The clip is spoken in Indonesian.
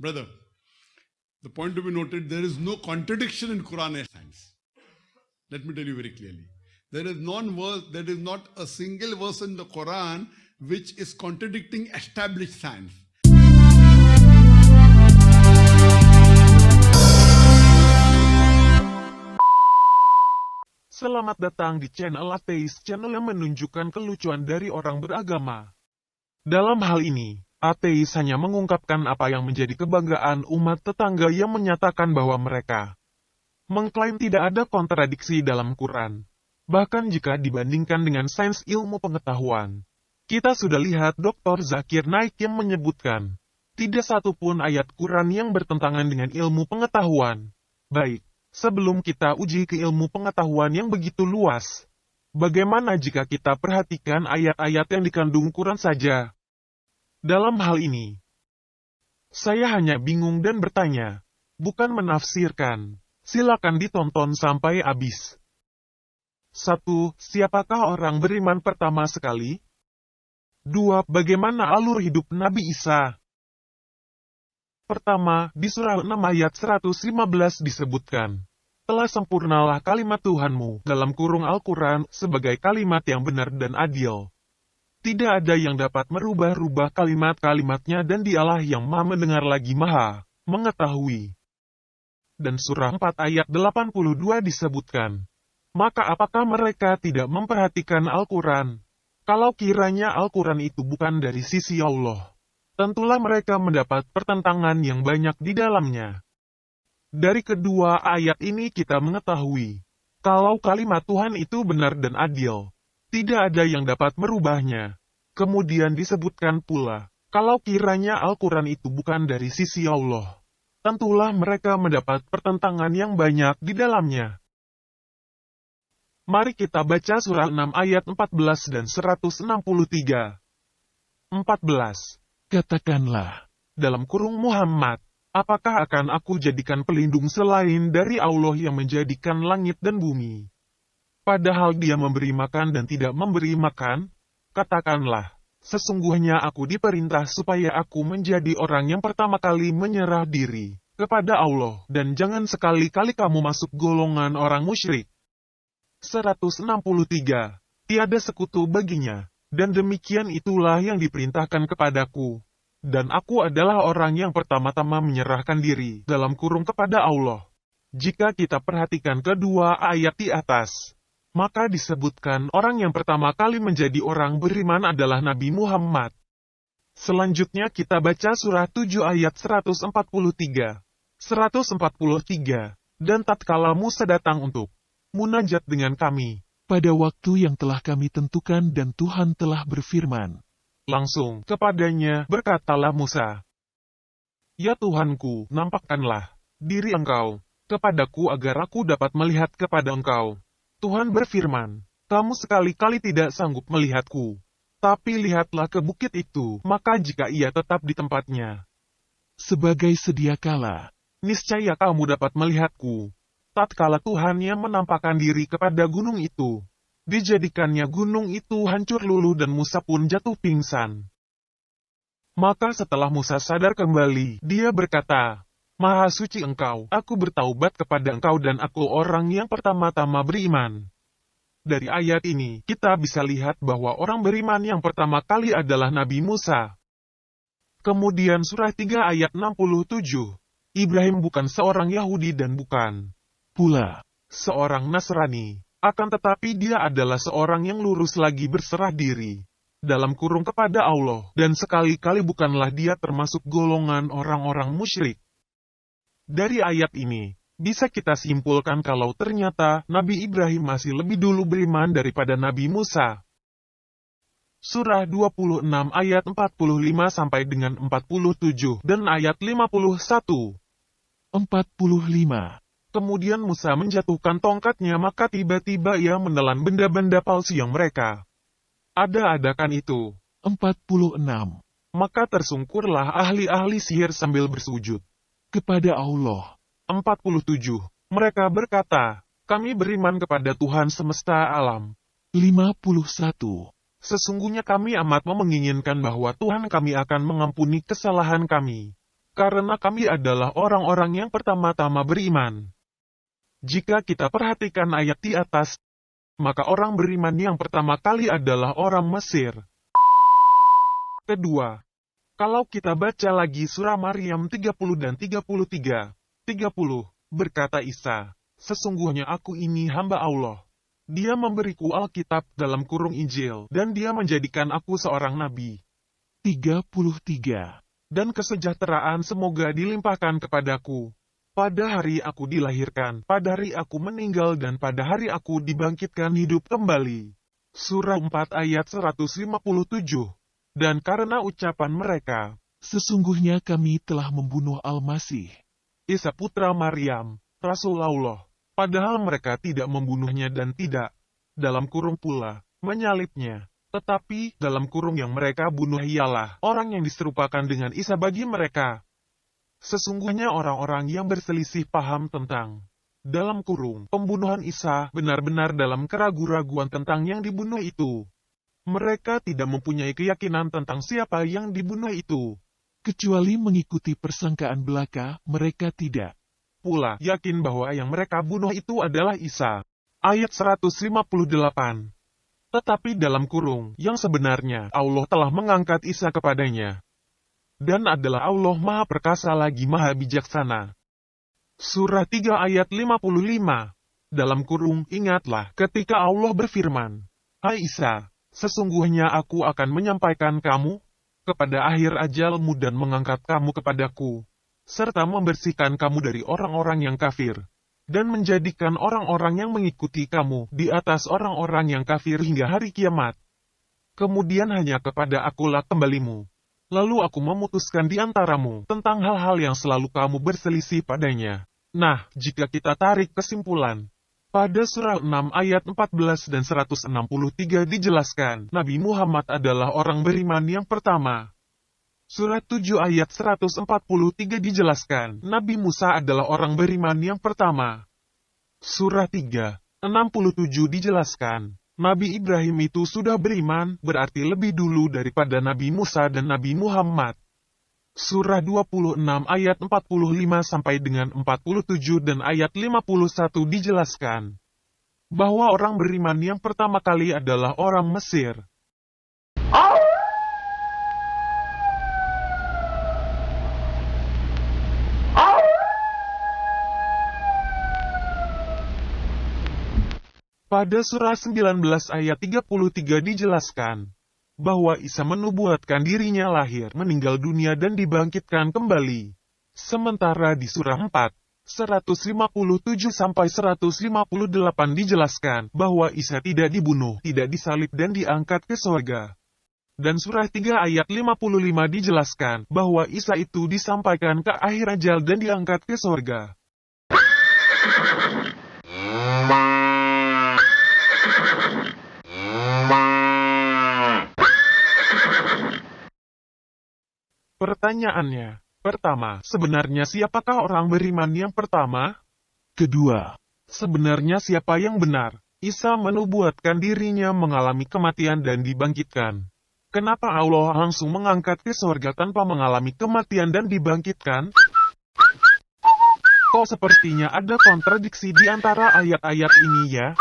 Brother, the point to be noted, there is no contradiction in Quran and science. Let me tell you very clearly. There is not a single verse in the Quran which is contradicting established science. Selamat datang di channel Ateis, channel yang menunjukkan kelucuan dari orang beragama. Dalam hal ini, ateis hanya mengungkapkan apa yang menjadi kebanggaan umat tetangga yang menyatakan bahwa mereka mengklaim tidak ada kontradiksi dalam Quran. Bahkan jika dibandingkan dengan sains ilmu pengetahuan. Kita sudah lihat Dr. Zakir Naik yang menyebutkan, tidak satu pun ayat Quran yang bertentangan dengan ilmu pengetahuan. Baik. Sebelum kita uji ke ilmu pengetahuan yang begitu luas, bagaimana jika kita perhatikan ayat-ayat yang dikandung Quran saja? Dalam hal ini, saya hanya bingung dan bertanya, bukan menafsirkan. Silakan ditonton sampai habis. 1. Siapakah orang beriman pertama sekali? 2. Bagaimana alur hidup Nabi Isa? Pertama, di surah 6 ayat 115 disebutkan, telah sempurnalah kalimat Tuhanmu dalam kurung Al-Quran sebagai kalimat yang benar dan adil. Tidak ada yang dapat merubah-rubah kalimat-kalimatnya dan dialah yang maha mendengar lagi maha mengetahui. Dan surah 4 ayat 82 disebutkan, maka apakah mereka tidak memperhatikan Al-Quran? Kalau kiranya Al-Quran itu bukan dari sisi Allah, tentulah mereka mendapat pertentangan yang banyak di dalamnya. Dari kedua ayat ini kita mengetahui, kalau kalimat Tuhan itu benar dan adil, tidak ada yang dapat merubahnya. Kemudian disebutkan pula, kalau kiranya Al-Quran itu bukan dari sisi Allah, tentulah mereka mendapat pertentangan yang banyak di dalamnya. Mari kita baca surah 6 ayat 14 dan 163. 14. Katakanlah, dalam kurung Muhammad, apakah akan aku jadikan pelindung selain dari Allah yang menjadikan langit dan bumi? Padahal dia memberi makan dan tidak memberi makan? Katakanlah, sesungguhnya aku diperintah supaya aku menjadi orang yang pertama kali menyerah diri kepada Allah, dan jangan sekali-kali kamu masuk golongan orang musyrik. 163. Tiada sekutu baginya. Dan demikian itulah yang diperintahkan kepadaku. Dan aku adalah orang yang pertama-tama menyerahkan diri dalam kurung kepada Allah. Jika kita perhatikan kedua ayat di atas, maka disebutkan orang yang pertama kali menjadi orang beriman adalah Nabi Muhammad. Selanjutnya kita baca surah 7 ayat 143. 143. Dan tatkala Musa datang untuk munajat dengan kami, pada waktu yang telah kami tentukan dan Tuhan telah berfirman. Langsung kepadanya berkatalah Musa, ya Tuhanku, nampakkanlah diri engkau kepadaku agar aku dapat melihat kepada engkau. Tuhan berfirman, kamu sekali-kali tidak sanggup melihatku. Tapi lihatlah ke bukit itu, maka jika ia tetap di tempatnya sebagai sedia kala, niscaya kamu dapat melihatku. Tatkala Tuhan yang menampakkan diri kepada gunung itu, dijadikannya gunung itu hancur luluh dan Musa pun jatuh pingsan. Maka setelah Musa sadar kembali, dia berkata, Maha suci engkau, aku bertaubat kepada engkau dan aku orang yang pertama-tama beriman. Dari ayat ini, kita bisa lihat bahwa orang beriman yang pertama kali adalah Nabi Musa. Kemudian surah 3 ayat 67, Ibrahim bukan seorang Yahudi dan bukan pula seorang Nasrani, akan tetapi dia adalah seorang yang lurus lagi berserah diri dalam kurung kepada Allah, dan sekali-kali bukanlah dia termasuk golongan orang-orang musyrik. Dari ayat ini, bisa kita simpulkan kalau ternyata Nabi Ibrahim masih lebih dulu beriman daripada Nabi Musa. Surah 26 ayat 45 sampai dengan 47 dan ayat 51. 45. Kemudian Musa menjatuhkan tongkatnya maka tiba-tiba ia menelan benda-benda palsu yang mereka ada-adakan itu. 46. Maka tersungkurlah ahli-ahli sihir sambil bersujud kepada Allah. 47. Mereka berkata, kami beriman kepada Tuhan semesta alam. 51. Sesungguhnya kami amat menginginkan bahwa Tuhan kami akan mengampuni kesalahan kami. karena kami adalah orang-orang yang pertama-tama beriman. Jika kita perhatikan ayat di atas, maka orang beriman yang pertama kali adalah orang Mesir. Kedua, kalau kita baca lagi surah Maryam 30 dan 33, 30, berkata Isa, sesungguhnya aku ini hamba Allah. Dia memberiku Alkitab dalam kurung Injil, dan dia menjadikan aku seorang nabi. 33. Dan kesejahteraan semoga dilimpahkan kepadaku. Pada hari aku dilahirkan, pada hari aku meninggal dan pada hari aku dibangkitkan hidup kembali. Surah 4 ayat 157. Dan karena ucapan mereka, sesungguhnya kami telah membunuh Al-Masih, Isa putra Maryam, Rasul Allah, padahal mereka tidak membunuhnya dan tidak, dalam kurung pula, menyalibnya. Tetapi, dalam kurung yang mereka bunuh ialah orang yang diserupakan dengan Isa bagi mereka. Sesungguhnya orang-orang yang berselisih paham tentang dalam kurung pembunuhan Isa benar-benar dalam keraguan-raguan tentang yang dibunuh itu. Mereka tidak mempunyai keyakinan tentang siapa yang dibunuh itu. Kecuali mengikuti persangkaan belaka, mereka tidak pula yakin bahwa yang mereka bunuh itu adalah Isa. Ayat 158. Tetapi dalam kurung yang sebenarnya Allah telah mengangkat Isa kepadanya. Dan adalah Allah Maha Perkasa lagi Maha Bijaksana. Surah 3 ayat 55. Dalam kurung, ingatlah ketika Allah berfirman, Hai Isa, sesungguhnya aku akan menyampaikan kamu kepada akhir ajalmu dan mengangkat kamu kepadaku, serta membersihkan kamu dari orang-orang yang kafir, dan menjadikan orang-orang yang mengikuti kamu di atas orang-orang yang kafir hingga hari kiamat. Kemudian hanya kepada akulah kembalimu. Lalu aku memutuskan di antaramu tentang hal-hal yang selalu kamu berselisih padanya. Nah, jika kita tarik kesimpulan, pada surah 6 ayat 14 dan 163 dijelaskan, Nabi Muhammad adalah orang beriman yang pertama. Surah 7 ayat 143 dijelaskan, Nabi Musa adalah orang beriman yang pertama. Surah 3, 67 dijelaskan, Nabi Ibrahim itu sudah beriman, berarti lebih dulu daripada Nabi Musa dan Nabi Muhammad. Surah 26 ayat 45 sampai dengan 47 dan ayat 51 dijelaskan bahwa orang beriman yang pertama kali adalah orang Mesir. Pada surah 19 ayat 33 dijelaskan bahwa Isa menubuatkan dirinya lahir, meninggal dunia dan dibangkitkan kembali. Sementara di surah 4, 157 sampai 158 dijelaskan bahwa Isa tidak dibunuh, tidak disalib dan diangkat ke surga. Dan surah 3 ayat 55 dijelaskan bahwa Isa itu disampaikan ke akhir ajal dan diangkat ke surga. Pertanyaannya, pertama, sebenarnya siapakah orang beriman yang pertama? Kedua, sebenarnya siapa yang benar? Isa menubuatkan dirinya mengalami kematian dan dibangkitkan. Kenapa Allah langsung mengangkat ke surga tanpa mengalami kematian dan dibangkitkan? Kok sepertinya ada kontradiksi di antara ayat-ayat ini ya?